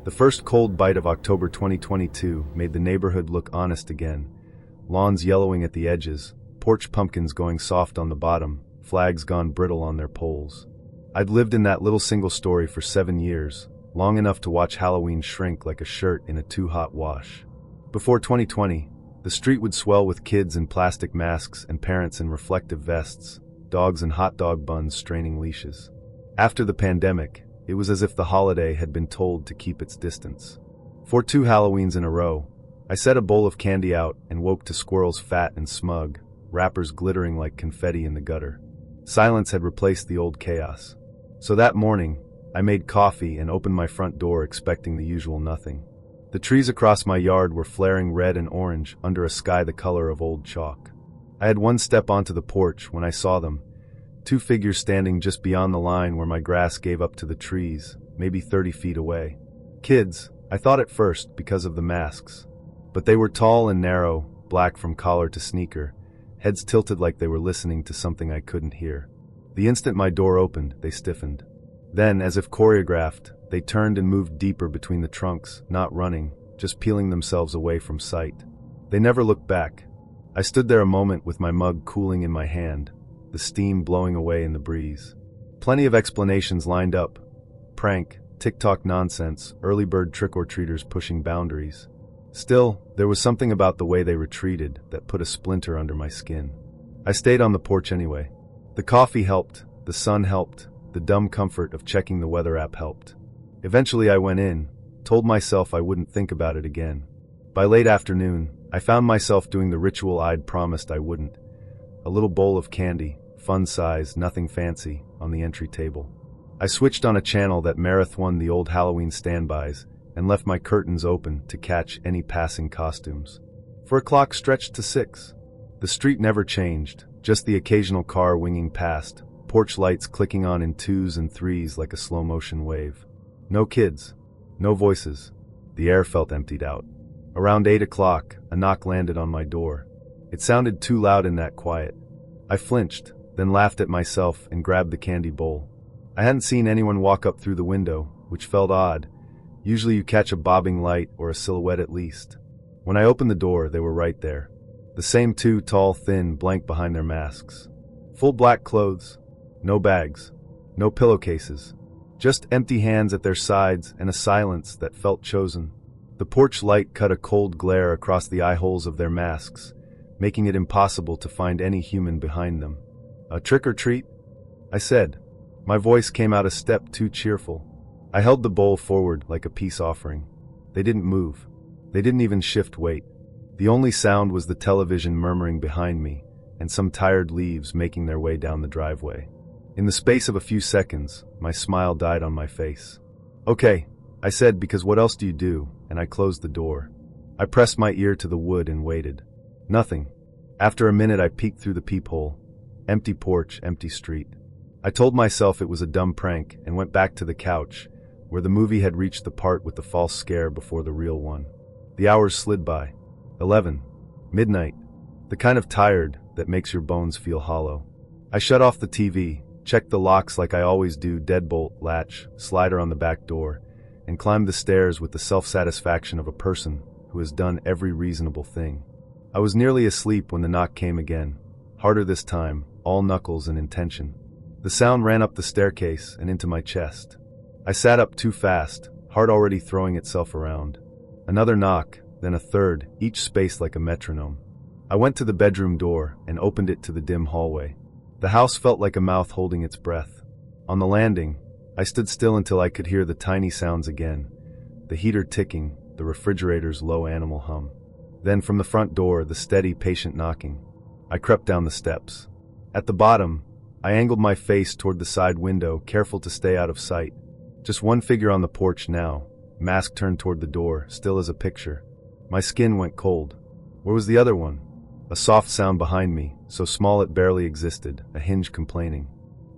The first cold bite of October 2022 made the neighborhood look honest again. Lawns yellowing at the edges, porch pumpkins going soft on the bottom, flags gone brittle on their poles. I'd lived in that little single story for 7 years, long enough to watch Halloween shrink like a shirt in a too-hot wash. Before 2020, the street would swell with kids in plastic masks and parents in reflective vests, dogs in hot dog buns straining leashes. After the pandemic, it was as if the holiday had been told to keep its distance. For 2 Halloweens in a row, I set a bowl of candy out and woke to squirrels fat and smug, wrappers glittering like confetti in the gutter. Silence had replaced the old chaos. So that morning, I made coffee and opened my front door expecting the usual nothing. The trees across my yard were flaring red and orange under a sky the color of old chalk. I had one step onto the porch when I saw them, 2 figures standing just beyond the line where my grass gave up to the trees, maybe 30 feet away. Kids, I thought at first because of the masks. But they were tall and narrow, black from collar to sneaker, heads tilted like they were listening to something I couldn't hear. The instant my door opened, they stiffened. Then, as if choreographed, they turned and moved deeper between the trunks, not running, just peeling themselves away from sight. They never looked back. I stood there a moment with my mug cooling in my hand, the steam blowing away in the breeze. Plenty of explanations lined up. Prank, TikTok nonsense, early bird trick-or-treaters pushing boundaries. Still, there was something about the way they retreated that put a splinter under my skin. I stayed on the porch anyway. The coffee helped, the sun helped, the dumb comfort of checking the weather app helped. Eventually I went in, told myself I wouldn't think about it again. By late afternoon, I found myself doing the ritual I'd promised I wouldn't. A little bowl of candy, fun size, nothing fancy, on the entry table. I switched on a channel that marathoned the old Halloween standbys and left my curtains open to catch any passing costumes. For a clock stretched to 6. The street never changed, just the occasional car winging past, porch lights clicking on in 2s and 3s like a slow-motion wave. No kids. No voices. The air felt emptied out. Around 8 o'clock, a knock landed on my door. It sounded too loud in that quiet. I flinched, then laughed at myself and grabbed the candy bowl. I hadn't seen anyone walk up through the window, which felt odd. Usually you catch a bobbing light or a silhouette at least. When I opened the door, they were right there. The same 2, tall, thin, blank behind their masks. Full black clothes. No bags. No pillowcases. Just empty hands at their sides and a silence that felt chosen. The porch light cut a cold glare across the eye holes of their masks, making it impossible to find any human behind them. "A trick or treat?" I said. My voice came out a step too cheerful. I held the bowl forward like a peace offering. They didn't move. They didn't even shift weight. The only sound was the television murmuring behind me, and some tired leaves making their way down the driveway. In the space of a few seconds, my smile died on my face. "Okay," I said, because what else do you do, and I closed the door. I pressed my ear to the wood and waited. Nothing. After a minute I peeked through the peephole. Empty porch, empty street. I told myself it was a dumb prank and went back to the couch, where the movie had reached the part with the false scare before the real one. The hours slid by. 11. Midnight. The kind of tired that makes your bones feel hollow. I shut off the TV, checked the locks like I always do, deadbolt, latch, slider on the back door, and climbed the stairs with the self-satisfaction of a person who has done every reasonable thing. I was nearly asleep when the knock came again, harder this time, all knuckles and intention. The sound ran up the staircase and into my chest. I sat up too fast, heart already throwing itself around. Another knock, then a third, each spaced like a metronome. I went to the bedroom door and opened it to the dim hallway. The house felt like a mouth holding its breath. On the landing, I stood still until I could hear the tiny sounds again, the heater ticking, the refrigerator's low animal hum. Then from the front door, the steady, patient knocking. I crept down the steps. At the bottom, I angled my face toward the side window, careful to stay out of sight. Just one figure on the porch now, mask turned toward the door, still as a picture. My skin went cold. Where was the other one? A soft sound behind me, so small it barely existed, a hinge complaining.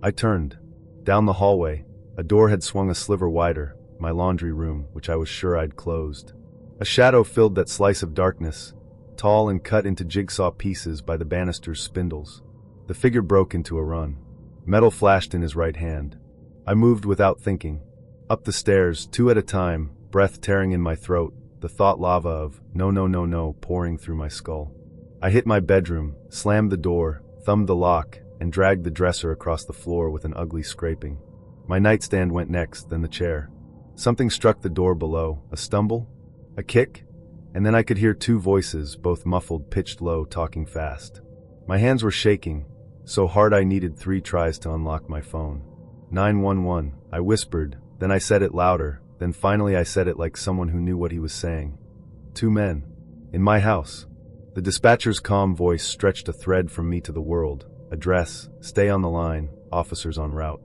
I turned. Down the hallway, a door had swung a sliver wider, my laundry room, which I was sure I'd closed. A shadow filled that slice of darkness, tall and cut into jigsaw pieces by the banister's spindles. The figure broke into a run. Metal flashed in his right hand. I moved without thinking. Up the stairs, 2 at a time, breath tearing in my throat, the thought lava of no, no, no, no pouring through my skull. I hit my bedroom, slammed the door, thumbed the lock, and dragged the dresser across the floor with an ugly scraping. My nightstand went next, then the chair. Something struck the door below, a stumble, a kick, and then I could hear two voices, both muffled, pitched low, talking fast. My hands were shaking, so hard I needed 3 tries to unlock my phone. 911, I whispered, then I said it louder, then finally I said it like someone who knew what he was saying. 2 men. In my house. The dispatcher's calm voice stretched a thread from me to the world. Address, stay on the line, officers en route.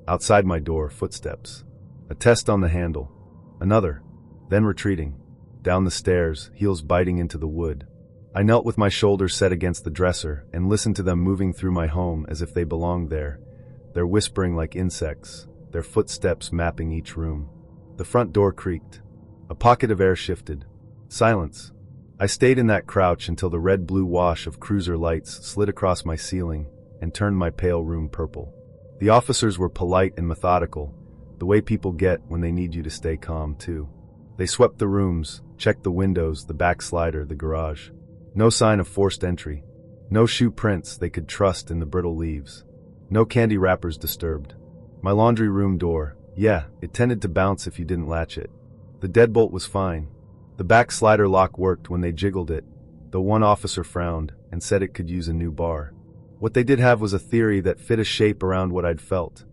Outside my door, footsteps. A test on the handle. Another. Then retreating. Down the stairs, heels biting into the wood. I knelt with my shoulders set against the dresser and listened to them moving through my home as if they belonged there. Their whispering like insects, their footsteps mapping each room. The front door creaked. A pocket of air shifted. Silence. I stayed in that crouch until the red-blue wash of cruiser lights slid across my ceiling and turned my pale room purple. The officers were polite and methodical, the way people get when they need you to stay calm, too. They swept the rooms, checked the windows, the back slider, the garage. No sign of forced entry. No shoe prints they could trust in the brittle leaves. No candy wrappers disturbed. My laundry room door, yeah, it tended to bounce if you didn't latch it. The deadbolt was fine. The back slider lock worked when they jiggled it, though one officer frowned and said it could use a new bar. What they did have was a theory that fit a shape around what I'd felt.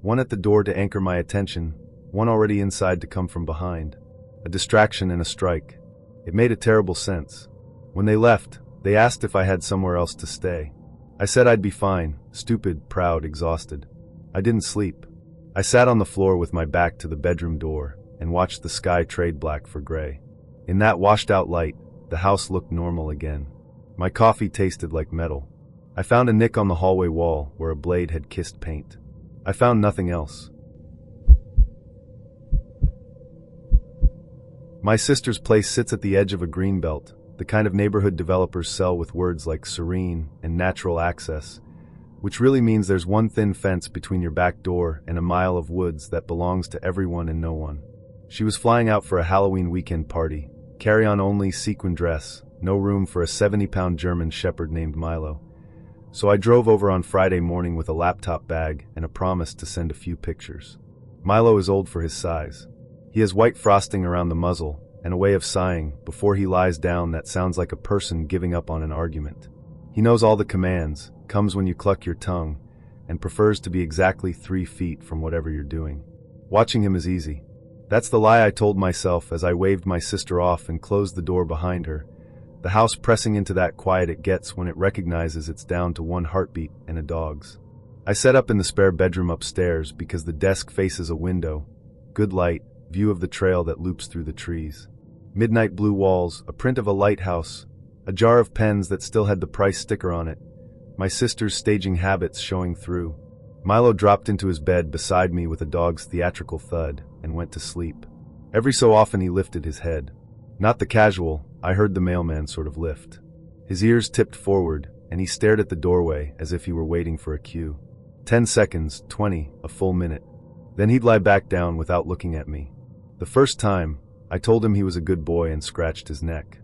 One at the door to anchor my attention, one already inside to come from behind. A distraction and a strike. It made a terrible sense. When they left, they asked if I had somewhere else to stay. I said I'd be fine, stupid, proud, exhausted. I didn't sleep. I sat on the floor with my back to the bedroom door and watched the sky trade black for gray. In that washed-out light, the house looked normal again. My coffee tasted like metal. I found a nick on the hallway wall where a blade had kissed paint. I found nothing else. My sister's place sits at the edge of a greenbelt, the kind of neighborhood developers sell with words like serene and natural access, which really means there's one thin fence between your back door and a mile of woods that belongs to everyone and no one. She was flying out for a Halloween weekend party, carry-on only sequin dress, no room for a 70-pound German shepherd named Milo. So I drove over on Friday morning with a laptop bag and a promise to send a few pictures. Milo is old for his size. He has white frosting around the muzzle and a way of sighing before he lies down that sounds like a person giving up on an argument. He knows all the commands, comes when you cluck your tongue, and prefers to be exactly 3 feet from whatever you're doing. Watching him is easy. That's the lie I told myself as I waved my sister off and closed the door behind her, the house pressing into that quiet it gets when it recognizes it's down to one heartbeat and a dog's. I set up in the spare bedroom upstairs because the desk faces a window, good light, view of the trail that loops through the trees. Midnight blue walls, a print of a lighthouse, a jar of pens that still had the price sticker on it, my sister's staging habits showing through. Milo dropped into his bed beside me with a dog's theatrical thud and went to sleep. Every so often he lifted his head. Not the casual, I heard the mailman sort of lift. His ears tipped forward, and he stared at the doorway as if he were waiting for a cue. 10 seconds, 20, a full minute. Then he'd lie back down without looking at me. The first time, I told him he was a good boy and scratched his neck.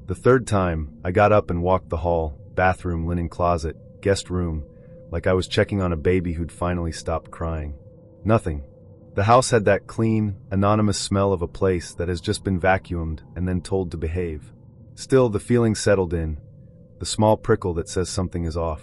The third time, I got up and walked the hall, bathroom, linen closet, guest room, like I was checking on a baby who'd finally stopped crying. Nothing. The house had that clean, anonymous smell of a place that has just been vacuumed and then told to behave. Still, the feeling settled in, the small prickle that says something is off.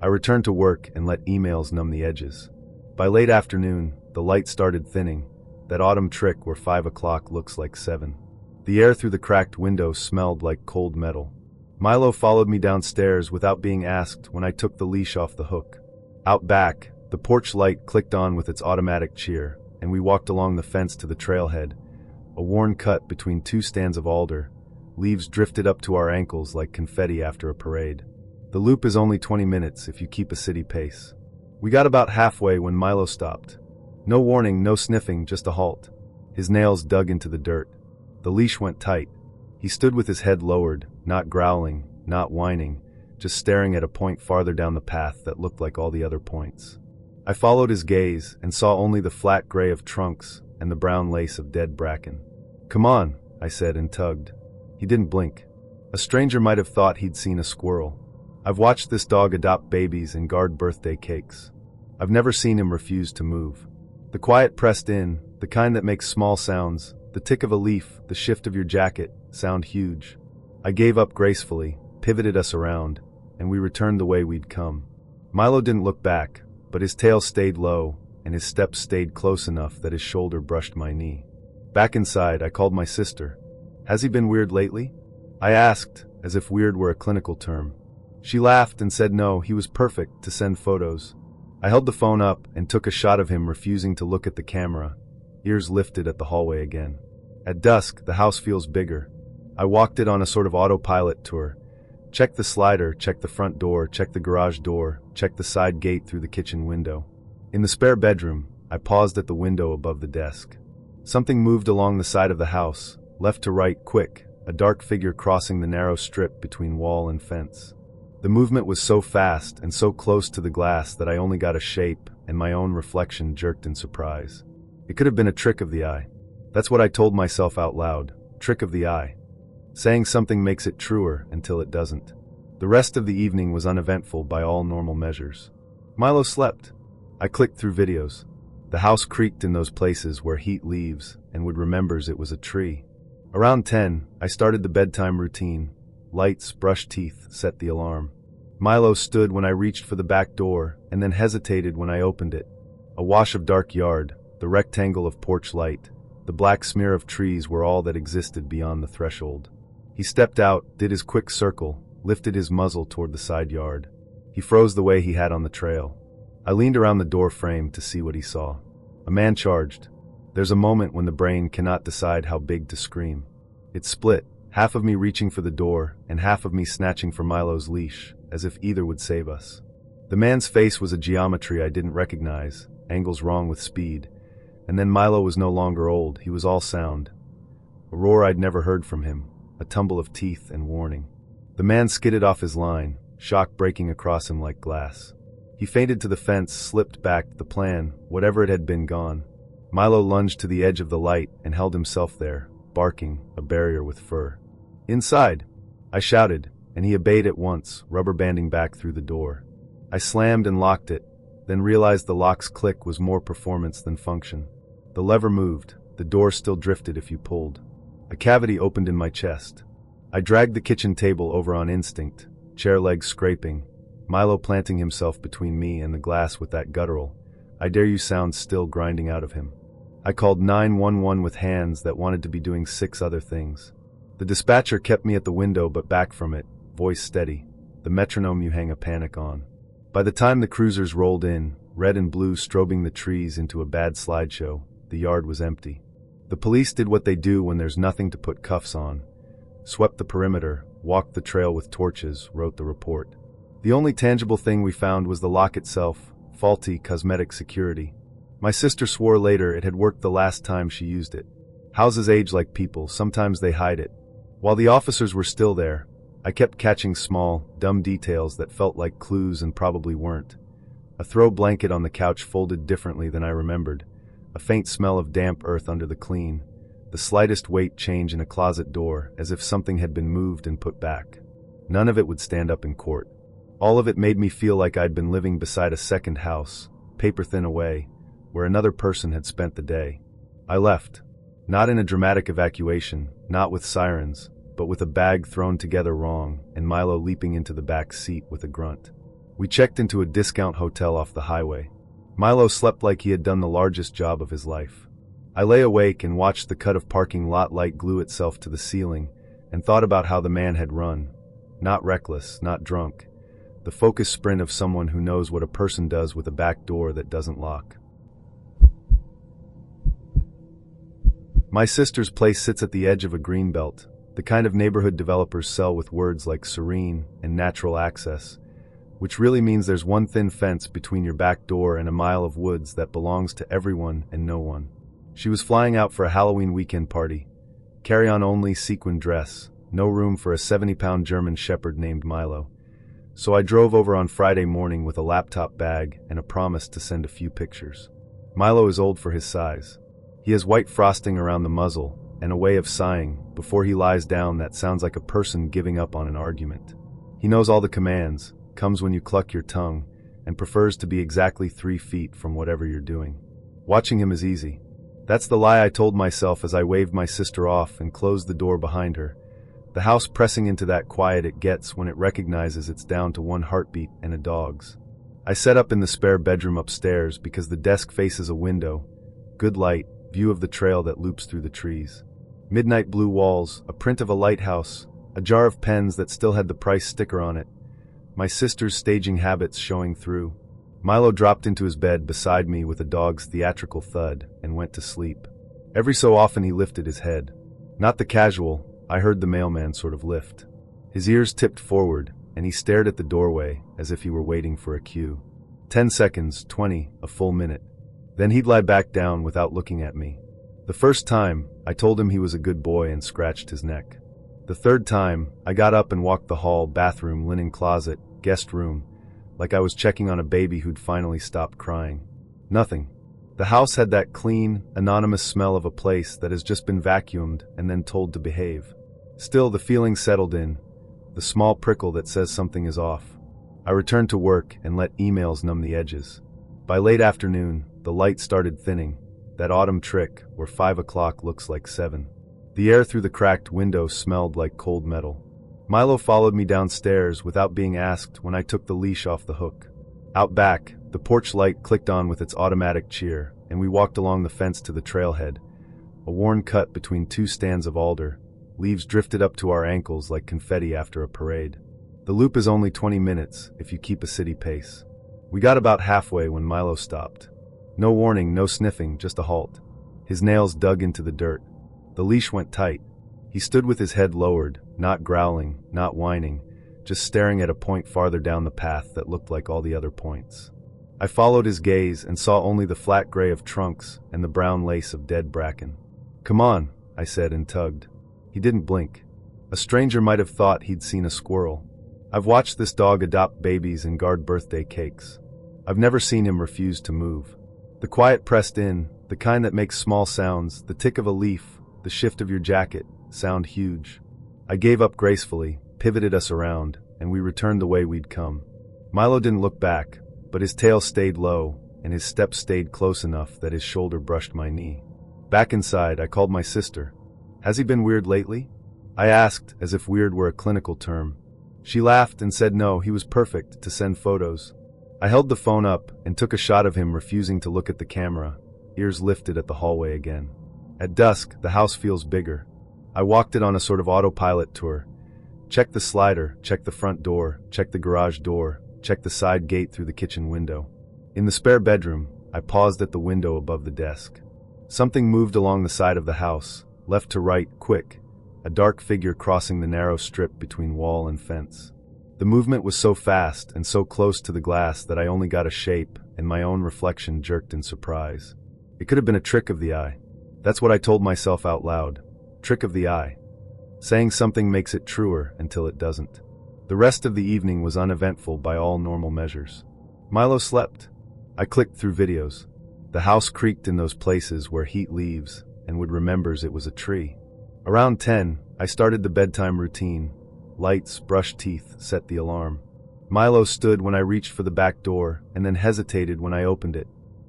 I returned to work and let emails numb the edges. By late afternoon, the light started thinning, that autumn trick where 5 o'clock looks like 7. The air through the cracked window smelled like cold metal. Milo followed me downstairs without being asked when I took the leash off the hook. Out back, the porch light clicked on with its automatic cheer, and we walked along the fence to the trailhead, a worn cut between 2 stands of alder. Leaves drifted up to our ankles like confetti after a parade. The loop is only 20 minutes if you keep a city pace. We got about halfway when Milo stopped. No warning, no sniffing, just a halt. His nails dug into the dirt. The leash went tight. He stood with his head lowered, not growling, not whining, just staring at a point farther down the path that looked like all the other points. I followed his gaze and saw only the flat gray of trunks and the brown lace of dead bracken. "Come on," I said and tugged. He didn't blink. A stranger might have thought he'd seen a squirrel. I've watched this dog adopt babies and guard birthday cakes. I've never seen him refuse to move. The quiet pressed in, the kind that makes small sounds, the tick of a leaf, the shift of your jacket, sound huge. I gave up gracefully, pivoted us around, and we returned the way we'd come. Milo didn't look back, but his tail stayed low, and his steps stayed close enough that his shoulder brushed my knee. Back inside, I called my sister. "Has he been weird lately?" I asked, as if weird were a clinical term. She laughed and said no, he was perfect to send photos. I held the phone up and took a shot of him refusing to look at the camera, ears lifted at the hallway again. At dusk, the house feels bigger. I walked it on a sort of autopilot tour. Check the slider, check the front door, check the garage door, check the side gate through the kitchen window. In the spare bedroom, I paused at the window above the desk. Something moved along the side of the house, left to right, quick, a dark figure crossing the narrow strip between wall and fence. The movement was so fast and so close to the glass that I only got a shape, and my own reflection jerked in surprise. It could have been a trick of the eye. That's what I told myself out loud, trick of the eye. Saying something makes it truer until it doesn't. The rest of the evening was uneventful by all normal measures. Milo slept. I clicked through videos. The house creaked in those places where heat leaves and would remembers it was a tree. Around 10, I started the bedtime routine. Lights, brushed teeth, set the alarm. Milo stood when I reached for the back door and then hesitated when I opened it. A wash of dark yard, the rectangle of porch light, the black smear of trees were all that existed beyond the threshold. He stepped out, did his quick circle, lifted his muzzle toward the side yard. He froze the way he had on the trail. I leaned around the door frame to see what he saw. A man charged. There's a moment when the brain cannot decide how big to scream. It split, half of me reaching for the door and half of me snatching for Milo's leash, as if either would save us. The man's face was a geometry I didn't recognize, angles wrong with speed. And then Milo was no longer old, he was all sound. A roar I'd never heard from him, a tumble of teeth and warning. The man skidded off his line, shock breaking across him like glass. He fainted to the fence, slipped back, the plan, whatever it had been, gone. Milo lunged to the edge of the light and held himself there, barking, a barrier with fur. "Inside!" I shouted, and he obeyed at once, rubber banding back through the door. I slammed and locked it, then realized the lock's click was more performance than function. The lever moved, the door still drifted if you pulled. A cavity opened in my chest. I dragged the kitchen table over on instinct, chair legs scraping, Milo planting himself between me and the glass with that guttural, "I dare you" sound still grinding out of him. I called 911 with hands that wanted to be doing 6 other things. The dispatcher kept me at the window but back from it, voice steady, the metronome you hang a panic on. By the time the cruisers rolled in, red and blue strobing the trees into a bad slideshow, the yard was empty. The police did what they do when there's nothing to put cuffs on. Swept the perimeter, walked the trail with torches, wrote the report. The only tangible thing we found was the lock itself, faulty cosmetic security. My sister swore later it had worked the last time she used it. Houses age like people, sometimes they hide it. While the officers were still there, I kept catching small, dumb details that felt like clues and probably weren't. A throw blanket on the couch folded differently than I remembered, a faint smell of damp earth under the clean, the slightest weight change in a closet door as if something had been moved and put back. None of it would stand up in court. All of it made me feel like I'd been living beside a second house, paper-thin away, where another person had spent the day. I left. Not in a dramatic evacuation, not with sirens, but with a bag thrown together wrong and Milo leaping into the back seat with a grunt. We checked into a discount hotel off the highway. Milo slept like he had done the largest job of his life. I lay awake and watched the cut of parking lot light glue itself to the ceiling and thought about how the man had run. Not reckless, not drunk. The focused sprint of someone who knows what a person does with a back door that doesn't lock. My sister's place sits at the edge of a green belt, the kind of neighborhood developers sell with words like serene and natural access, which really means there's one thin fence between your back door and a mile of woods that belongs to everyone and no one. She was flying out for a Halloween weekend party. Carry-on only sequin dress, no room for a 70-pound German shepherd named Milo. So I drove over on Friday morning with a laptop bag and a promise to send a few pictures. Milo is old for his size. He has white frosting around the muzzle, and a way of sighing before he lies down that sounds like a person giving up on an argument. He knows all the commands, comes when you cluck your tongue, and prefers to be exactly 3 feet from whatever you're doing. Watching him is easy. That's the lie I told myself as I waved my sister off and closed the door behind her, the house pressing into that quiet it gets when it recognizes it's down to 1 heartbeat and a dog's. I set up in the spare bedroom upstairs because the desk faces a window, good light, view of the trail that loops through the trees. Midnight blue walls, a print of a lighthouse, a jar of pens that still had the price sticker on it, my sister's staging habits showing through. Milo dropped into his bed beside me with a dog's theatrical thud and went to sleep. Every so often he lifted his head. Not the casual, I heard the mailman sort of lift. His ears tipped forward, and he stared at the doorway as if he were waiting for a cue. 10 seconds, 20, a full minute. Then he'd lie back down without looking at me. The first time, I told him he was a good boy and scratched his neck. The third time, I got up and walked the hall, bathroom, linen closet, guest room, like I was checking on a baby who'd finally stopped crying. Nothing. The house had that clean, anonymous smell of a place that has just been vacuumed and then told to behave. Still, the feeling settled in, the small prickle that says something is off. I returned to work and let emails numb the edges. By late afternoon, the light started thinning, that autumn trick where 5 o'clock looks like 7. The air through the cracked window smelled like cold metal. Milo followed me downstairs without being asked when I took the leash off the hook. Out back, the porch light clicked on with its automatic cheer, and we walked along the fence to the trailhead, a worn cut between 2 stands of alder. Leaves drifted up to our ankles like confetti after a parade. The loop is only 20 minutes if you keep a city pace. We got about halfway when Milo stopped. No warning, no sniffing, just a halt. His nails dug into the dirt. The leash went tight. He stood with his head lowered, not growling, not whining, just staring at a point farther down the path that looked like all the other points. I followed his gaze and saw only the flat gray of trunks and the brown lace of dead bracken. "Come on," I said and tugged. He didn't blink. A stranger might have thought he'd seen a squirrel. I've watched this dog adopt babies and guard birthday cakes. I've never seen him refuse to move. The quiet pressed in, the kind that makes small sounds, the tick of a leaf, the shift of your jacket, sound huge. I gave up gracefully, pivoted us around, and we returned the way we'd come. Milo didn't look back, but his tail stayed low, and his steps stayed close enough that his shoulder brushed my knee. Back inside, I called my sister. "Has he been weird lately?" I asked, as if weird were a clinical term. She laughed and said no, he was perfect to send photos. I held the phone up and took a shot of him refusing to look at the camera, ears lifted at the hallway again. At dusk, the house feels bigger. I walked it on a sort of autopilot tour. Check the slider, check the front door, check the garage door, check the side gate through the kitchen window. In the spare bedroom, I paused at the window above the desk. Something moved along the side of the house, left to right, quick, a dark figure crossing the narrow strip between wall and fence. The movement was so fast and so close to the glass that I only got a shape, and my own reflection jerked in surprise. It could have been a trick of the eye. That's what I told myself out loud. Trick of the eye. Saying something makes it truer until it doesn't. The rest of the evening was uneventful by all normal measures. Milo slept. I clicked through videos. The house creaked in those places where heat leaves, and Wood remembers it was a tree. Around 10, I started the bedtime routine. Lights, brushed teeth, set the alarm. Milo stood when I reached for the back door, and then hesitated when I opened it.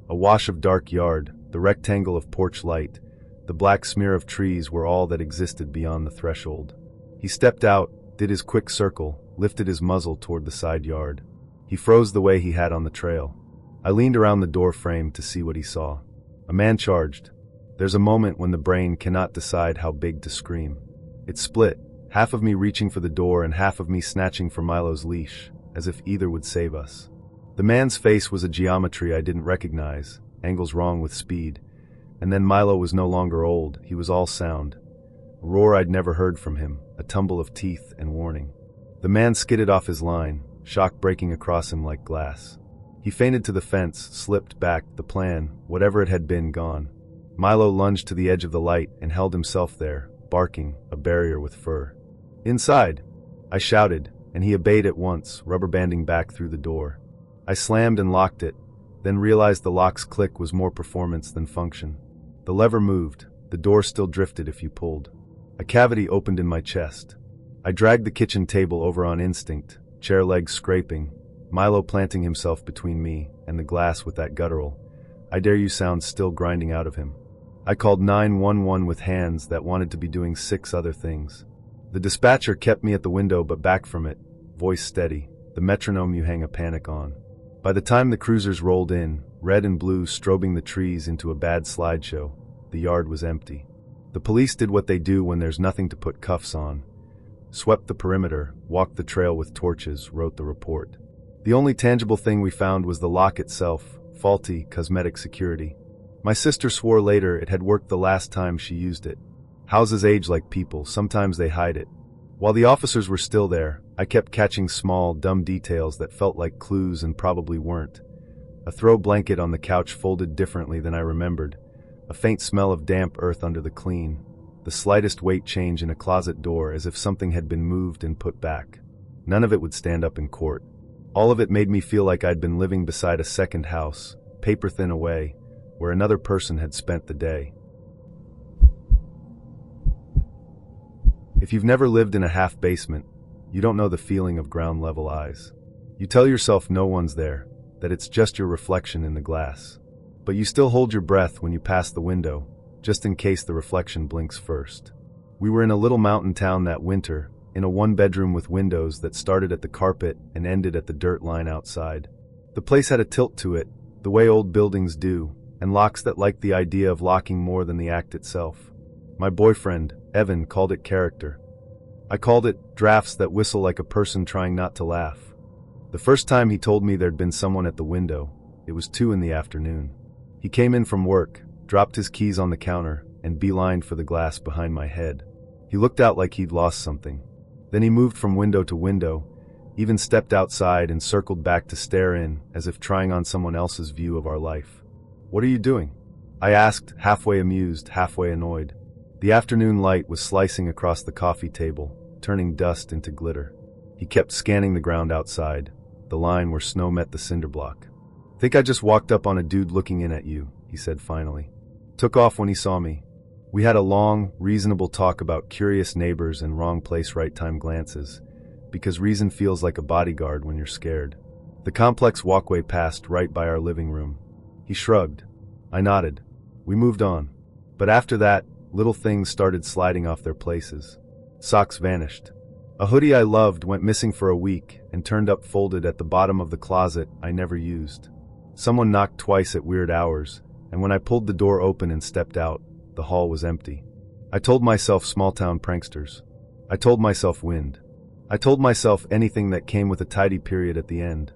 A wash of dark yard, the rectangle of porch light, the black smear of trees were all that existed beyond the threshold. He stepped out, did his quick circle, lifted his muzzle toward the side yard. He froze the way he had on the trail. I leaned around the door frame to see what he saw. A man charged. There's a moment when the brain cannot decide how big to scream. It split, half of me reaching for the door and half of me snatching for Milo's leash, as if either would save us. The man's face was a geometry I didn't recognize, angles wrong with speed. And then Milo was no longer old, he was all sound. A roar I'd never heard from him, a tumble of teeth and warning. The man skidded off his line, shock breaking across him like glass. He feinted to the fence, slipped back, the plan, whatever it had been, gone. Milo lunged to the edge of the light and held himself there, barking, a barrier with fur. "Inside!" I shouted, and he obeyed at once, rubber banding back through the door. I slammed and locked it, then realized the lock's click was more performance than function. The lever moved, The door still drifted if you pulled. A cavity opened in my chest. I dragged the kitchen table over on instinct, chair legs scraping, Milo planting himself between me and the glass with that guttural, "I dare you" sound still grinding out of him. I called 911 with hands that wanted to be doing 6 other things. The dispatcher kept me at the window but back from it, voice steady, the metronome you hang a panic on. By the time the cruisers rolled in, red and blue strobing the trees into a bad slideshow, the yard was empty. The police did what they do when there's nothing to put cuffs on. Swept the perimeter, walked the trail with torches, wrote the report. The only tangible thing we found was the lock itself, faulty cosmetic security. My sister swore later it had worked the last time she used it. Houses age like people, sometimes they hide it. While the officers were still there, I kept catching small, dumb details that felt like clues and probably weren't. A throw blanket on the couch folded differently than I remembered, a faint smell of damp earth under the clean, the slightest weight change in a closet door as if something had been moved and put back. None of it would stand up in court. All of it made me feel like I'd been living beside a second house, paper-thin away, where another person had spent the day. If you've never lived in a half-basement, you don't know the feeling of ground-level eyes. You tell yourself no one's there, that it's just your reflection in the glass. But you still hold your breath when you pass the window, just in case the reflection blinks first. We were in a little mountain town that winter, in a one-bedroom with windows that started at the carpet and ended at the dirt line outside. The place had a tilt to it, the way old buildings do, and locks that liked the idea of locking more than the act itself. My boyfriend, Evan, called it character. I called it drafts that whistle like a person trying not to laugh. The first time he told me there'd been someone at the window, it was 2 in the afternoon. He came in from work, dropped his keys on the counter, and beelined for the glass behind my head. He looked out like he'd lost something. Then he moved from window to window, even stepped outside and circled back to stare in, as if trying on someone else's view of our life. "What are you doing?" I asked, halfway amused, halfway annoyed. The afternoon light was slicing across the coffee table, turning dust into glitter. He kept scanning the ground outside, the line where snow met the cinder block. "Think I just walked up on a dude looking in at you," he said finally. Took off when he saw me. We had a long, reasonable talk about curious neighbors and wrong place right time glances, because reason feels like a bodyguard when you're scared. The complex walkway passed right by our living room. He shrugged. I nodded. We moved on. But after that, little things started sliding off their places. Socks vanished. A hoodie I loved went missing for a week and turned up folded at the bottom of the closet I never used. Someone knocked twice at weird hours, and when I pulled the door open and stepped out, the hall was empty. I told myself small-town pranksters. I told myself wind. I told myself anything that came with a tidy period at the end.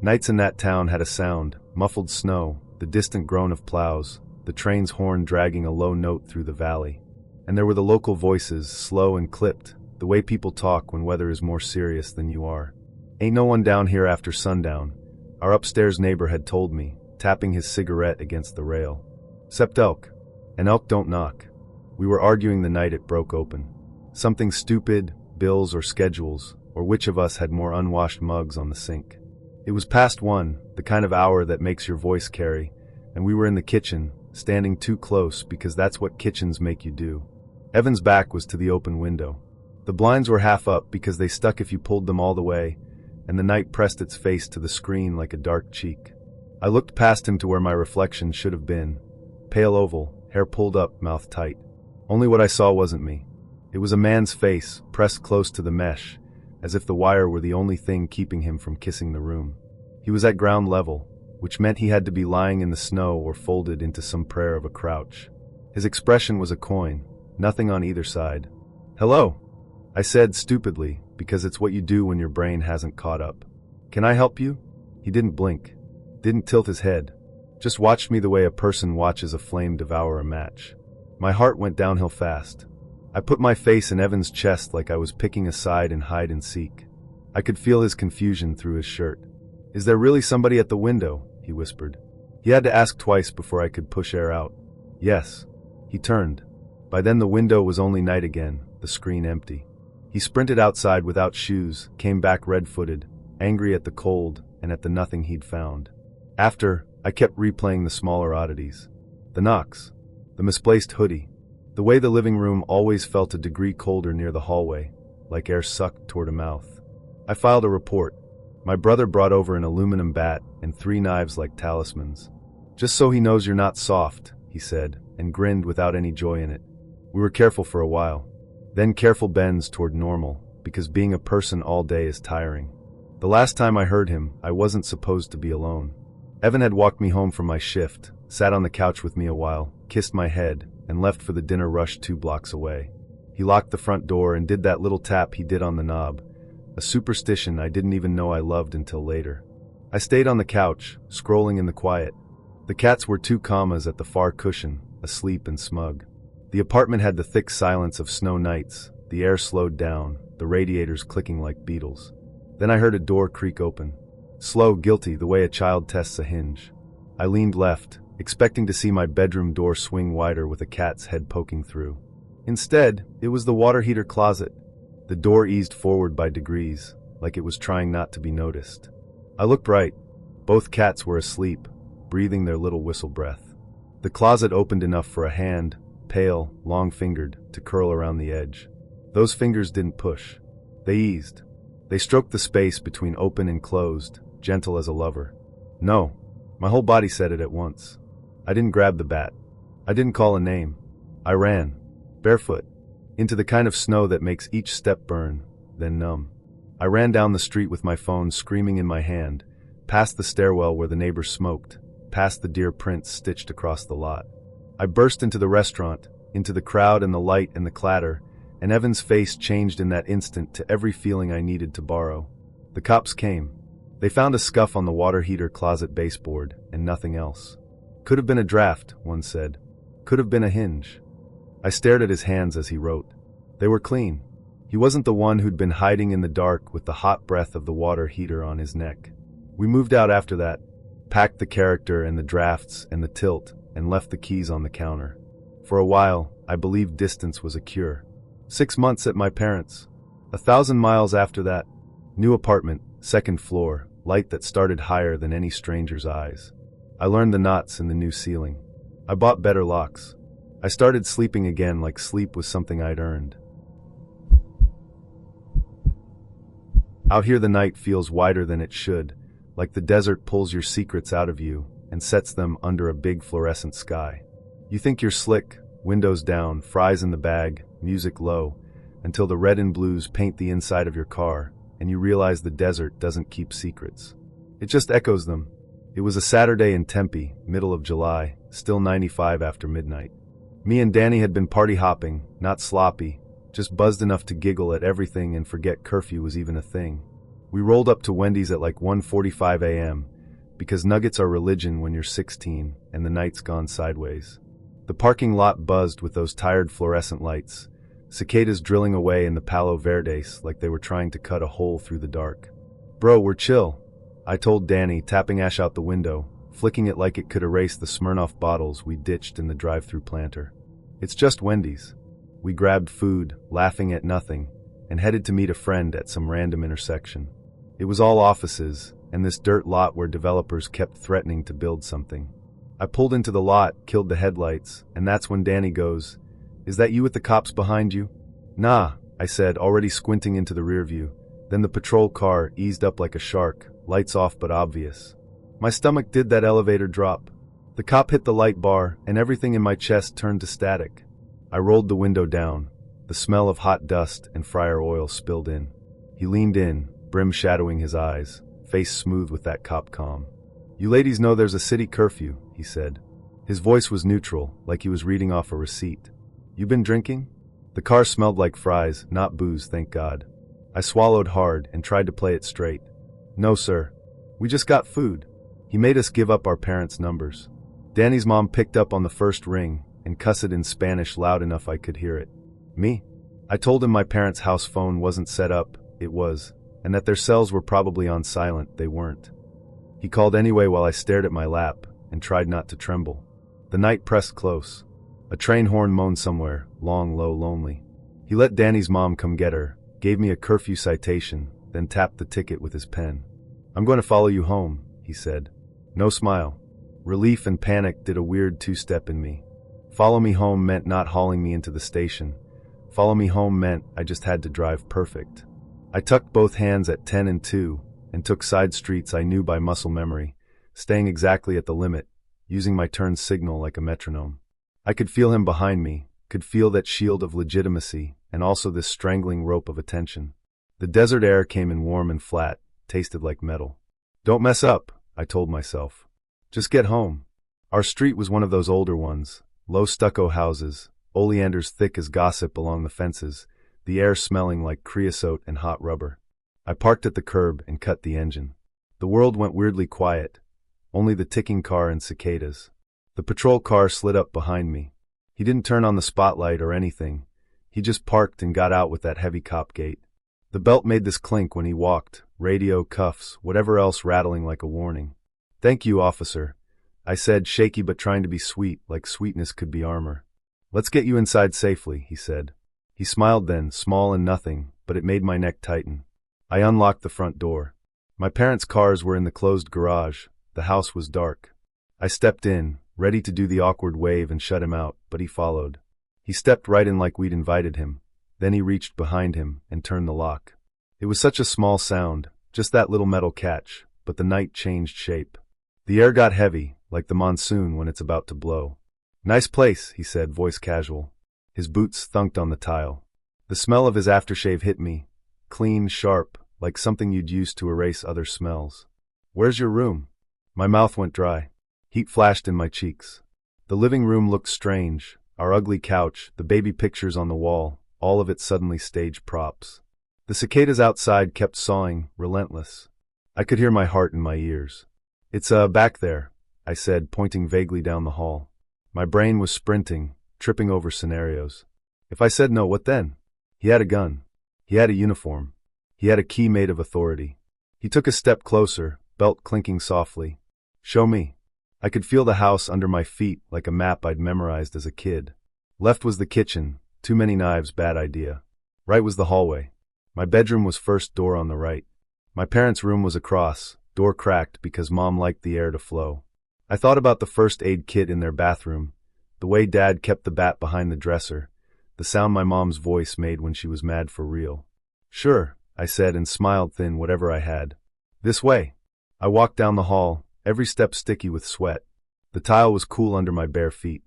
Nights in that town had a sound, muffled snow, the distant groan of plows, the train's horn dragging a low note through the valley. And there were the local voices, slow and clipped, the way people talk when weather is more serious than you are. "Ain't no one down here after sundown," our upstairs neighbor had told me, tapping his cigarette against the rail. "'Cept elk. And elk don't knock." We were arguing the night it broke open. Something stupid, bills or schedules, or which of us had more unwashed mugs on the sink. It was past 1, the kind of hour that makes your voice carry, and we were in the kitchen, standing too close because that's what kitchens make you do. Evan's back was to the open window. The blinds were half up because they stuck if you pulled them all the way, and the night pressed its face to the screen like a dark cheek. I looked past him to where my reflection should have been. Pale oval, hair pulled up, mouth tight. Only what I saw wasn't me. It was a man's face, pressed close to the mesh, as if the wire were the only thing keeping him from kissing the room. He was at ground level, which meant he had to be lying in the snow or folded into some prayer of a crouch. His expression was a coin, nothing on either side. "Hello," I said stupidly, because it's what you do when your brain hasn't caught up. "Can I help you?" He didn't blink, didn't tilt his head, just watched me the way a person watches a flame devour a match. My heart went downhill fast. I put my face in Evan's chest like I was picking a side in hide and seek. I could feel his confusion through his shirt. "Is there really somebody at the window?" he whispered. He had to ask twice before I could push air out. "Yes." He turned. By then the window was only night again, the screen empty. He sprinted outside without shoes, came back red-footed, angry at the cold and at the nothing he'd found. After, I kept replaying the smaller oddities. The knocks. The misplaced hoodie. The way the living room always felt a degree colder near the hallway, like air sucked toward a mouth. I filed a report. My brother brought over an aluminum bat and 3 knives like talismans. "Just so he knows you're not soft," he said, and grinned without any joy in it. We were careful for a while. Then careful bends toward normal, because being a person all day is tiring. The last time I heard him, I wasn't supposed to be alone. Evan had walked me home from my shift, sat on the couch with me a while, kissed my head, and left for the dinner rush 2 blocks away. He locked the front door and did that little tap he did on the knob, a superstition I didn't even know I loved until later. I stayed on the couch, scrolling in the quiet. The cats were 2 commas at the far cushion, asleep and smug. The apartment had the thick silence of snow nights, the air slowed down, the radiators clicking like beetles. Then I heard a door creak open. Slow, guilty, the way a child tests a hinge. I leaned left, expecting to see my bedroom door swing wider with a cat's head poking through. Instead, it was the water heater closet. The door eased forward by degrees, like it was trying not to be noticed. I looked right. Both cats were asleep, breathing their little whistle breath. The closet opened enough for a hand, pale, long-fingered, to curl around the edge. Those fingers didn't push. They eased. They stroked the space between open and closed, gentle as a lover. No. My whole body said it at once. I didn't grab the bat. I didn't call a name. I ran, barefoot, into the kind of snow that makes each step burn, then numb. I ran down the street with my phone screaming in my hand, past the stairwell where the neighbors smoked, past the deer prints stitched across the lot. I burst into the restaurant, into the crowd and the light and the clatter, and Evan's face changed in that instant to every feeling I needed to borrow. The cops came. They found a scuff on the water heater closet baseboard, and nothing else. Could have been a draft, one said. Could have been a hinge. I stared at his hands as he wrote. They were clean. He wasn't the one who'd been hiding in the dark with the hot breath of the water heater on his neck. We moved out after that, packed the character and the drafts and the tilt, and left the keys on the counter. For a while, I believed distance was a cure. 6 months at my parents'. 1,000 miles after that. New apartment, 2nd floor, light that started higher than any stranger's eyes. I learned the knots in the new ceiling. I bought better locks. I started sleeping again like sleep was something I'd earned. Out here the night feels wider than it should, like the desert pulls your secrets out of you and sets them under a big fluorescent sky. You think you're slick, windows down, fries in the bag, music low, until the red and blues paint the inside of your car, and you realize the desert doesn't keep secrets. It just echoes them. It was a Saturday in Tempe, middle of July, still 95 after midnight. Me and Danny had been party hopping, not sloppy, just buzzed enough to giggle at everything and forget curfew was even a thing. We rolled up to Wendy's at like 1:45 a.m., because nuggets are religion when you're 16 and the night's gone sideways. The parking lot buzzed with those tired fluorescent lights, cicadas drilling away in the Palo Verdes like they were trying to cut a hole through the dark. "Bro, we're chill," I told Danny, tapping ash out the window, flicking it like it could erase the Smirnoff bottles we ditched in the drive-through planter. "It's just Wendy's." We grabbed food, laughing at nothing, and headed to meet a friend at some random intersection. It was all offices, and this dirt lot where developers kept threatening to build something. I pulled into the lot, killed the headlights, and that's when Danny goes, "Is that you with the cops behind you?" "Nah," I said, already squinting into the rear view. Then the patrol car eased up like a shark, lights off but obvious. My stomach did that elevator drop. The cop hit the light bar, and everything in my chest turned to static. I rolled the window down. The smell of hot dust and fryer oil spilled in. He leaned in, brim shadowing his eyes, face smooth with that cop calm. "You ladies know there's a city curfew," he said. His voice was neutral, like he was reading off a receipt. "You been drinking?" The car smelled like fries, not booze, thank God. I swallowed hard and tried to play it straight. "No, sir. We just got food." He made us give up our parents' numbers. Danny's mom picked up on the first ring and cussed in Spanish loud enough I could hear it. Me? I told him my parents' house phone wasn't set up, it was, and that their cells were probably on silent, they weren't. He called anyway while I stared at my lap and tried not to tremble. The night pressed close. A train horn moaned somewhere, long, low, lonely. He let Danny's mom come get her, gave me a curfew citation, then tapped the ticket with his pen. "I'm going to follow you home," he said. No smile. Relief and panic did a weird two-step in me. Follow me home meant not hauling me into the station. Follow me home meant I just had to drive perfect. I tucked both hands at 10 and 2 and took side streets I knew by muscle memory, staying exactly at the limit, using my turn signal like a metronome. I could feel him behind me, could feel that shield of legitimacy, and also this strangling rope of attention. The desert air came in warm and flat, tasted like metal. Don't mess up, I told myself. Just get home. Our street was one of those older ones, low stucco houses, oleanders thick as gossip along the fences, the air smelling like creosote and hot rubber. I parked at the curb and cut the engine. The world went weirdly quiet, only the ticking car and cicadas. The patrol car slid up behind me. He didn't turn on the spotlight or anything. He just parked and got out with that heavy cop gate. The belt made this clink when he walked, radio, cuffs, whatever else rattling like a warning. Thank you, officer, I said, shaky but trying to be sweet, like sweetness could be armor. Let's get you inside safely, he said. He smiled then, small and nothing, but it made my neck tighten. I unlocked the front door. My parents' cars were in the closed garage. The house was dark. I stepped in, ready to do the awkward wave and shut him out, but he followed. He stepped right in like we'd invited him. Then he reached behind him and turned the lock. It was such a small sound, just that little metal catch, but the night changed shape. The air got heavy, like the monsoon when it's about to blow. Nice place, he said, voice casual. His boots thunked on the tile. The smell of his aftershave hit me, clean, sharp, like something you'd use to erase other smells. Where's your room? My mouth went dry. Heat flashed in my cheeks. The living room looked strange, our ugly couch, the baby pictures on the wall, all of it suddenly stage props. The cicadas outside kept sawing, relentless. I could hear my heart in my ears. It's back there, I said, pointing vaguely down the hall. My brain was sprinting, tripping over scenarios. If I said no, what then? He had a gun. He had a uniform. He had a key made of authority. He took a step closer, belt clinking softly. Show me. I could feel the house under my feet like a map I'd memorized as a kid. Left was the kitchen, too many knives, bad idea. Right was the hallway. My bedroom was first, door on the right. My parents' room was across, door cracked because Mom liked the air to flow. I thought about the first aid kit in their bathroom, the way Dad kept the bat behind the dresser, the sound my mom's voice made when she was mad for real. Sure, I said and smiled thin, whatever I had. This way. I walked down the hall, every step sticky with sweat. The tile was cool under my bare feet.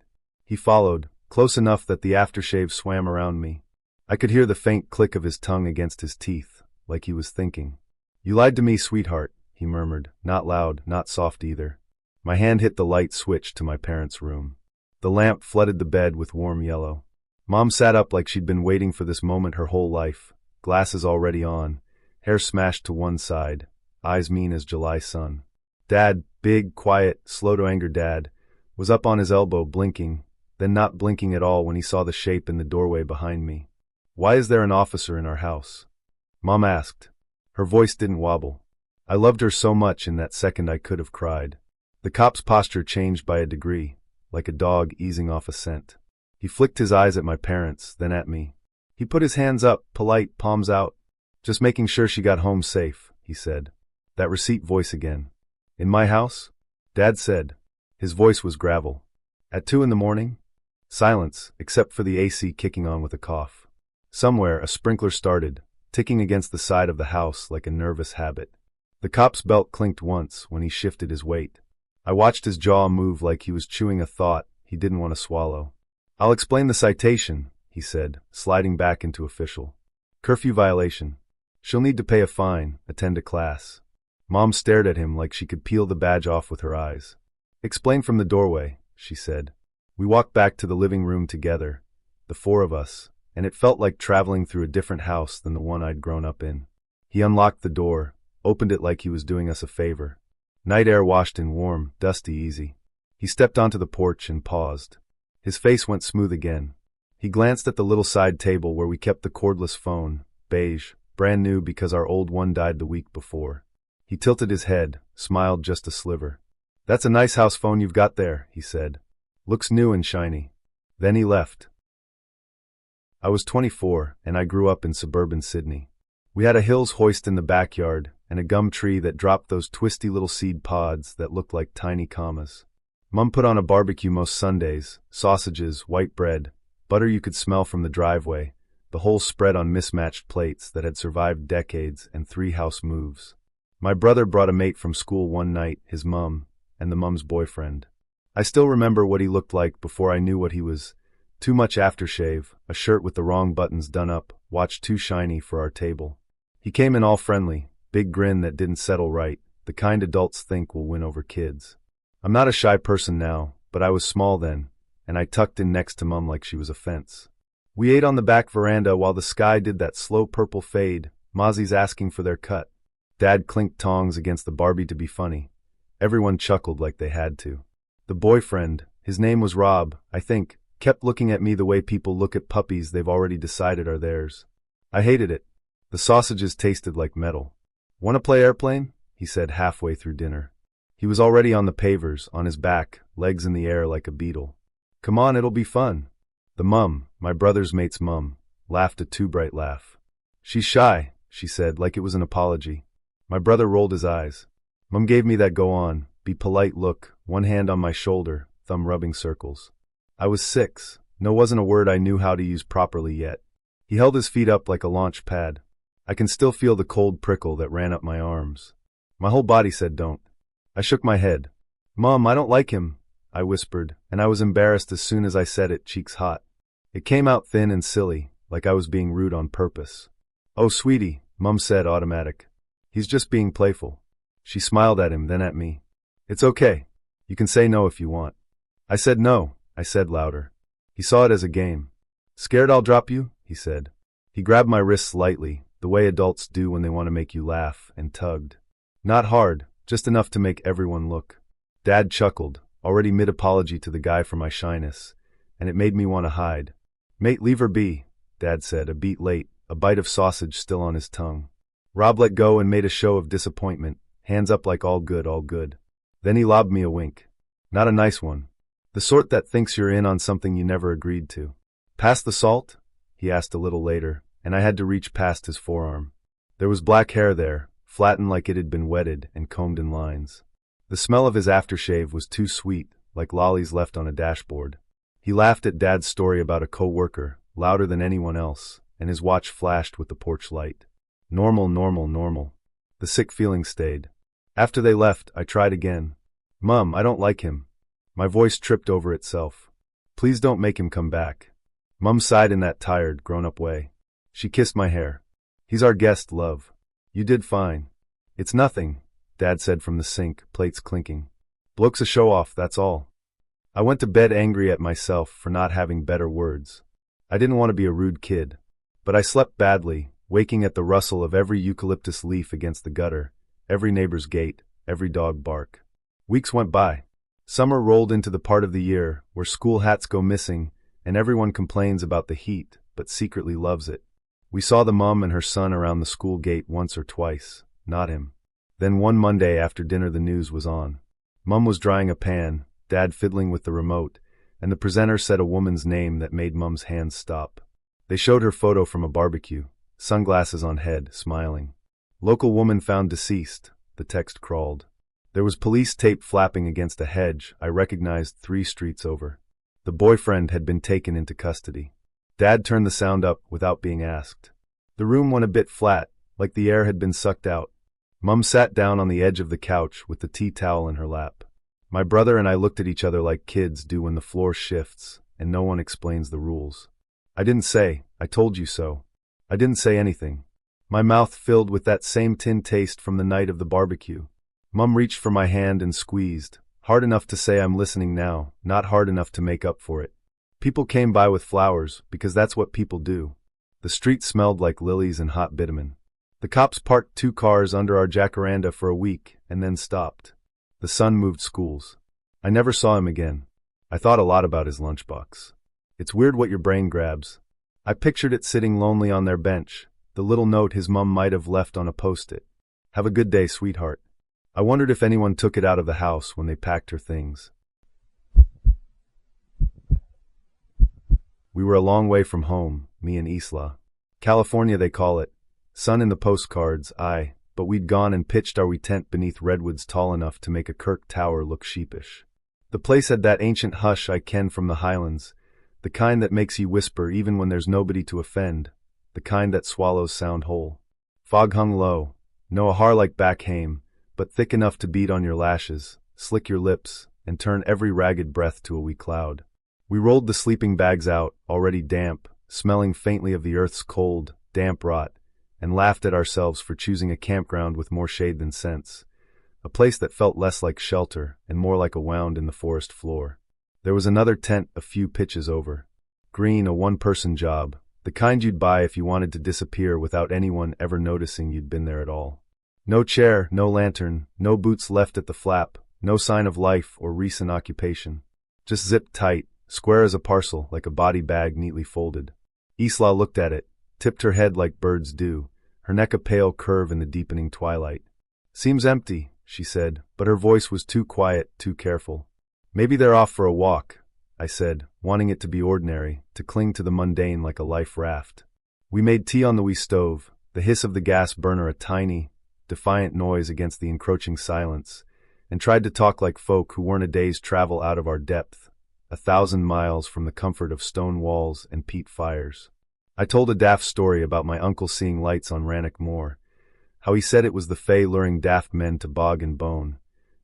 He followed, close enough that the aftershave swam around me. I could hear the faint click of his tongue against his teeth, like he was thinking. You lied to me, sweetheart, he murmured, not loud, not soft either. My hand hit the light switch to my parents' room. The lamp flooded the bed with warm yellow. Mom sat up like she'd been waiting for this moment her whole life, glasses already on, hair smashed to one side, eyes mean as July sun. Dad, big, quiet, slow to anger Dad, was up on his elbow blinking, then not blinking at all when he saw the shape in the doorway behind me. Why is there an officer in our house? Mom asked. Her voice didn't wobble. I loved her so much in that second I could have cried. The cop's posture changed by a degree, like a dog easing off a scent. He flicked his eyes at my parents, then at me. He put his hands up, polite, palms out. Just making sure she got home safe, he said. That receipt voice again. In my house? Dad said. His voice was gravel. At 2 a.m? Silence, except for the AC kicking on with a cough. Somewhere, a sprinkler started, ticking against the side of the house like a nervous habit. The cop's belt clinked once when he shifted his weight. I watched his jaw move like he was chewing a thought he didn't want to swallow. I'll explain the citation, he said, sliding back into official. Curfew violation. She'll need to pay a fine, attend a class. Mom stared at him like she could peel the badge off with her eyes. Explain from the doorway, she said. We walked back to the living room together, the four of us, and it felt like traveling through a different house than the one I'd grown up in. He unlocked the door, opened it like he was doing us a favor. Night air washed in warm, dusty easy. He stepped onto the porch and paused. His face went smooth again. He glanced at the little side table where we kept the cordless phone, beige, brand new because our old one died the week before. He tilted his head, smiled just a sliver. That's a nice house phone you've got there, he said. Looks new and shiny. Then he left. I was 24, and I grew up in suburban Sydney. We had a Hills hoist in the backyard, and a gum tree that dropped those twisty little seed pods that looked like tiny commas. Mom put on a barbecue most Sundays, sausages, white bread, butter you could smell from the driveway, the whole spread on mismatched plates that had survived decades and 3 house moves. My brother brought a mate from school one night, his mum, and the mum's boyfriend. I still remember what he looked like before I knew what he was. Too much aftershave, a shirt with the wrong buttons done up, watch too shiny for our table. He came in all friendly, big grin that didn't settle right, the kind adults think will win over kids. I'm not a shy person now, but I was small then, and I tucked in next to Mum like she was a fence. We ate on the back veranda while the sky did that slow purple fade, Mozzie's asking for their cut. Dad clinked tongs against the Barbie to be funny. Everyone chuckled like they had to. The boyfriend, his name was Rob, I think, kept looking at me the way people look at puppies they've already decided are theirs. I hated it. The sausages tasted like metal. "Want to play airplane?" he said halfway through dinner. He was already on the pavers, on his back, legs in the air like a beetle. "Come on, it'll be fun." The mum, my brother's mate's mum, laughed a too bright laugh. "She's shy," she said, like it was an apology. My brother rolled his eyes. Mum gave me that go on, be polite look, one hand on my shoulder, thumb rubbing circles. I was 6. No wasn't a word I knew how to use properly yet. He held his feet up like a launch pad. I can still feel the cold prickle that ran up my arms. My whole body said don't. I shook my head. "Mom, I don't like him," I whispered, and I was embarrassed as soon as I said it, cheeks hot. It came out thin and silly, like I was being rude on purpose. "Oh, sweetie," Mum said, automatic. "He's just being playful." She smiled at him, then at me. "It's okay. You can say no if you want." I said no, I said louder. He saw it as a game. "Scared I'll drop you?" he said. He grabbed my wrists lightly, the way adults do when they want to make you laugh, and tugged. Not hard, just enough to make everyone look. Dad chuckled, already mid-apology to the guy for my shyness, and it made me want to hide. "Mate, leave her be," Dad said, a beat late, a bite of sausage still on his tongue. Rob let go and made a show of disappointment, hands up like all good, all good. Then he lobbed me a wink. Not a nice one. The sort that thinks you're in on something you never agreed to. "Pass the salt?" he asked a little later, and I had to reach past his forearm. There was black hair there, flattened like it had been wetted and combed in lines. The smell of his aftershave was too sweet, like lollies left on a dashboard. He laughed at Dad's story about a co-worker, louder than anyone else, and his watch flashed with the porch light. Normal, normal, normal. The sick feeling stayed. After they left, I tried again. "Mum, I don't like him." My voice tripped over itself. "Please don't make him come back." Mum sighed in that tired, grown-up way. She kissed my hair. "He's our guest, love. You did fine." "It's nothing," Dad said from the sink, plates clinking. "Bloke's a show-off, that's all." I went to bed angry at myself for not having better words. I didn't want to be a rude kid. But I slept badly, waking at the rustle of every eucalyptus leaf against the gutter, every neighbor's gate, every dog bark. Weeks went by. Summer rolled into the part of the year where school hats go missing, and everyone complains about the heat, but secretly loves it. We saw the mum and her son around the school gate once or twice, not him. Then one Monday after dinner the news was on. Mum was drying a pan, Dad fiddling with the remote, and the presenter said a woman's name that made Mum's hands stop. They showed her photo from a barbecue, sunglasses on head, smiling. "Local woman found deceased," the text crawled. There was police tape flapping against a hedge I recognized 3 streets over. The boyfriend had been taken into custody. Dad turned the sound up without being asked. The room went a bit flat, like the air had been sucked out. Mum sat down on the edge of the couch with the tea towel in her lap. My brother and I looked at each other like kids do when the floor shifts, and no one explains the rules. I didn't say, "I told you so." I didn't say anything. My mouth filled with that same tin taste from the night of the barbecue. Mum reached for my hand and squeezed, hard enough to say I'm listening now, not hard enough to make up for it. People came by with flowers, because that's what people do. The street smelled like lilies and hot bitumen. The cops parked 2 cars under our jacaranda for a week, and then stopped. The son moved schools. I never saw him again. I thought a lot about his lunchbox. It's weird what your brain grabs. I pictured it sitting lonely on their bench, the little note his mum might have left on a post-it. "Have a good day, sweetheart." I wondered if anyone took it out of the house when they packed her things. We were a long way from home, me and Isla. California they call it. Sun in the postcards, aye, but we'd gone and pitched our wee tent beneath redwoods tall enough to make a Kirk Tower look sheepish. The place had that ancient hush I ken from the Highlands, the kind that makes you whisper even when there's nobody to offend, the kind that swallows sound whole. Fog hung low, no a har like back hame, but thick enough to beat on your lashes, slick your lips, and turn every ragged breath to a wee cloud. We rolled the sleeping bags out, already damp, smelling faintly of the earth's cold, damp rot, and laughed at ourselves for choosing a campground with more shade than sense, a place that felt less like shelter and more like a wound in the forest floor. There was another tent a few pitches over. Green, a one-person job, the kind you'd buy if you wanted to disappear without anyone ever noticing you'd been there at all. No chair, no lantern, no boots left at the flap, no sign of life or recent occupation. Just zipped tight, square as a parcel, like a body bag neatly folded. Isla looked at it, tipped her head like birds do, her neck a pale curve in the deepening twilight. "Seems empty," she said, but her voice was too quiet, too careful. "Maybe they're off for a walk," I said, wanting it to be ordinary, to cling to the mundane like a life raft. We made tea on the wee stove, the hiss of the gas burner a tiny, defiant noise against the encroaching silence, and tried to talk like folk who weren't a day's travel out of our depth, 1,000 miles from the comfort of stone walls and peat fires. I told a daft story about my uncle seeing lights on Rannoch Moor, how he said it was the Fae luring daft men to bog and bone,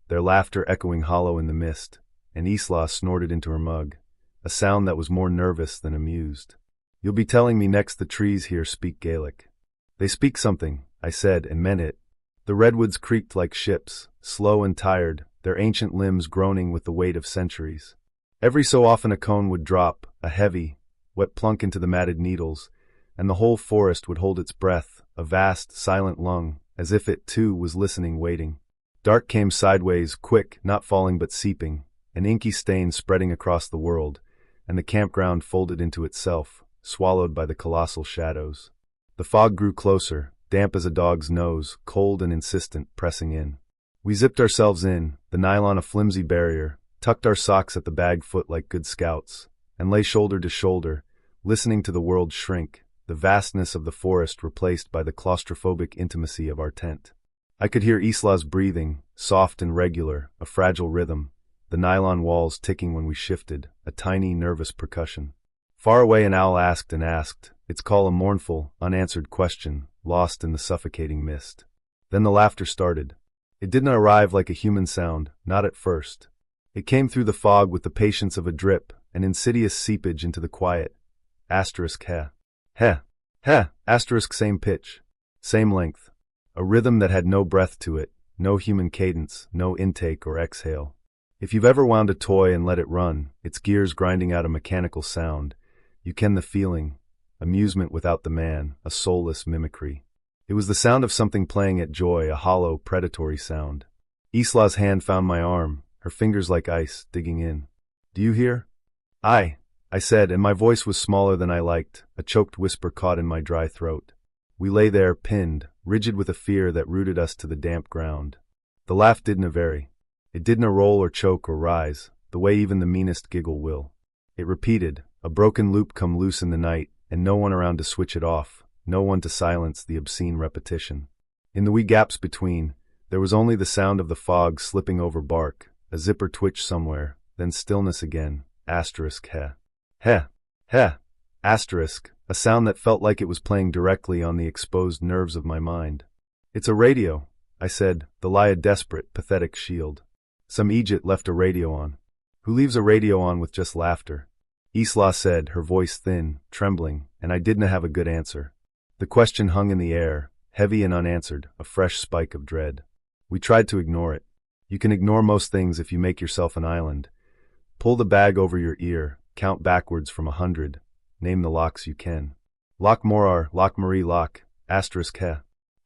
their laughter echoing hollow in the mist, and Isla snorted into her mug, a sound that was more nervous than amused. "You'll be telling me next the trees here speak Gaelic." "They speak something," I said, and meant it. The redwoods creaked like ships, slow and tired, their ancient limbs groaning with the weight of centuries. Every so often a cone would drop, a heavy, wet plunk into the matted needles, and the whole forest would hold its breath, a vast, silent lung, as if it, too, was listening, waiting. Dark came sideways, quick, not falling but seeping, an inky stain spreading across the world, and the campground folded into itself, swallowed by the colossal shadows. The fog grew closer, damp as a dog's nose, cold and insistent, pressing in. We zipped ourselves in, the nylon a flimsy barrier, tucked our socks at the bag foot like good scouts, and lay shoulder to shoulder, listening to the world shrink, the vastness of the forest replaced by the claustrophobic intimacy of our tent. I could hear Isla's breathing, soft and regular, a fragile rhythm, the nylon walls ticking when we shifted, a tiny, nervous percussion. Far away an owl asked and asked, its call a mournful, unanswered question, lost in the suffocating mist. Then the laughter started. It didn't arrive like a human sound, not at first. It came through the fog with the patience of a drip, an insidious seepage into the quiet. Asterisk heh. Heh. Heh. Asterisk same pitch. Same length. A rhythm that had no breath to it, no human cadence, no intake or exhale. If you've ever wound a toy and let it run, its gears grinding out a mechanical sound, you ken the feeling, amusement without the man, a soulless mimicry. It was the sound of something playing at joy, a hollow, predatory sound. Isla's hand found my arm, her fingers like ice, digging in. "Do you hear?" "Aye," I said, and my voice was smaller than I liked, a choked whisper caught in my dry throat. We lay there, pinned, rigid with a fear that rooted us to the damp ground. The laugh didn't vary. It didn't roll or choke or rise, the way even the meanest giggle will. It repeated, a broken loop come loose in the night, and no one around to switch it off, no one to silence the obscene repetition. In the wee gaps between, there was only the sound of the fog slipping over bark, a zipper twitch somewhere, then stillness again, asterisk heh. Heh. Heh. Asterisk, a sound that felt like it was playing directly on the exposed nerves of my mind. "It's a radio," I said, the lie a desperate, pathetic shield. "Some Egypt left a radio on." "Who leaves a radio on with just laughter?" Isla said, her voice thin, trembling, and I didn't have a good answer. The question hung in the air, heavy and unanswered, a fresh spike of dread. We tried to ignore it. You can ignore most things if you make yourself an island. Pull the bag over your ear, count backwards from 100, name the locks you can. Loch Morar, Loch Marie Loch, asterisk heh.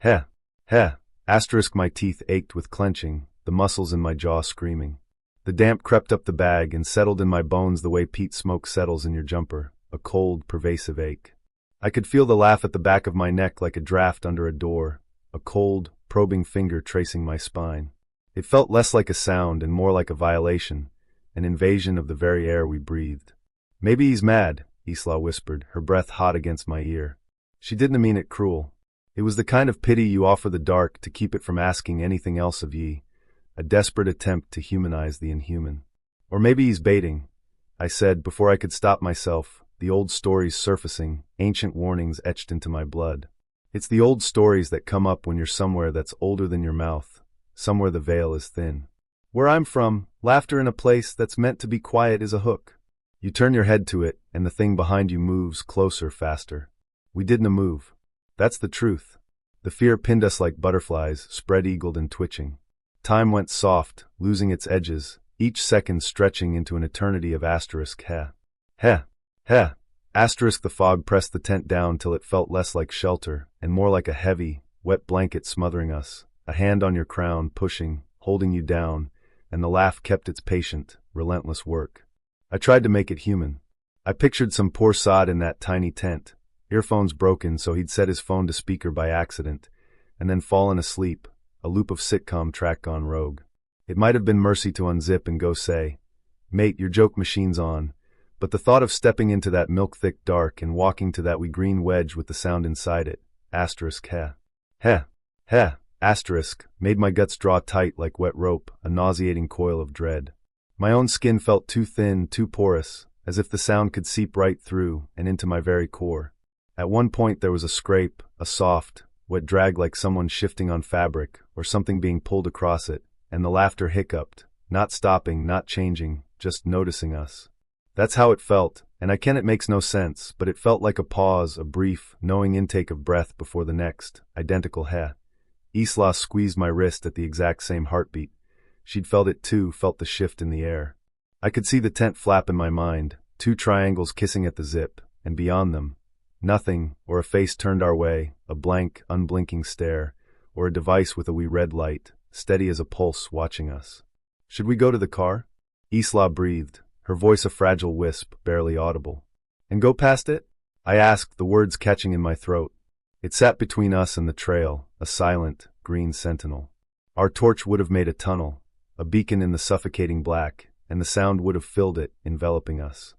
Heh. Heh. Asterisk my teeth ached with clenching, the muscles in my jaw screaming. The damp crept up the bag and settled in my bones the way peat smoke settles in your jumper, a cold, pervasive ache. I could feel the laugh at the back of my neck like a draft under a door, a cold, probing finger tracing my spine. It felt less like a sound and more like a violation, an invasion of the very air we breathed. "Maybe he's mad," Isla whispered, her breath hot against my ear. She didn't mean it cruel. It was the kind of pity you offer the dark to keep it from asking anything else of ye, a desperate attempt to humanize the inhuman. Or maybe he's baiting, I said before I could stop myself, the old stories surfacing, ancient warnings etched into my blood. It's the old stories that come up when you're somewhere that's older than your mouth, somewhere the veil is thin. Where I'm from, laughter in a place that's meant to be quiet is a hook. You turn your head to it, and the thing behind you moves closer faster. We didn't move. That's the truth. The fear pinned us like butterflies, spread-eagled and twitching. Time went soft, losing its edges, each second stretching into an eternity of asterisk heh. Heh. Heh. Asterisk. The fog pressed the tent down till it felt less like shelter, and more like a heavy, wet blanket smothering us, a hand on your crown, pushing, holding you down, and the laugh kept its patient, relentless work. I tried to make it human. I pictured some poor sod in that tiny tent, earphones broken so he'd set his phone to speaker by accident, and then fallen asleep, a loop of sitcom track gone rogue. It might have been mercy to unzip and go say, "Mate, your joke machine's on," but the thought of stepping into that milk-thick dark and walking to that wee green wedge with the sound inside it, asterisk heh. Heh. Heh. Asterisk, made my guts draw tight like wet rope, a nauseating coil of dread. My own skin felt too thin, too porous, as if the sound could seep right through and into my very core. At one point there was a scrape, a soft, wet drag like someone shifting on fabric or something being pulled across it, and the laughter hiccuped, not stopping, not changing, just noticing us. That's how it felt, and I can it makes no sense, but it felt like a pause, a brief, knowing intake of breath before the next, identical heh. Isla squeezed my wrist at the exact same heartbeat. She'd felt it too, felt the shift in the air. I could see the tent flap in my mind, two triangles kissing at the zip, and beyond them, nothing, or a face turned our way, a blank, unblinking stare, or a device with a wee red light, steady as a pulse, watching us. Should we go to the car? Isla breathed, her voice a fragile wisp, barely audible. And go past it? I asked, the words catching in my throat. It sat between us and the trail, a silent, green sentinel. Our torch would have made a tunnel, a beacon in the suffocating black, and the sound would have filled it, enveloping us.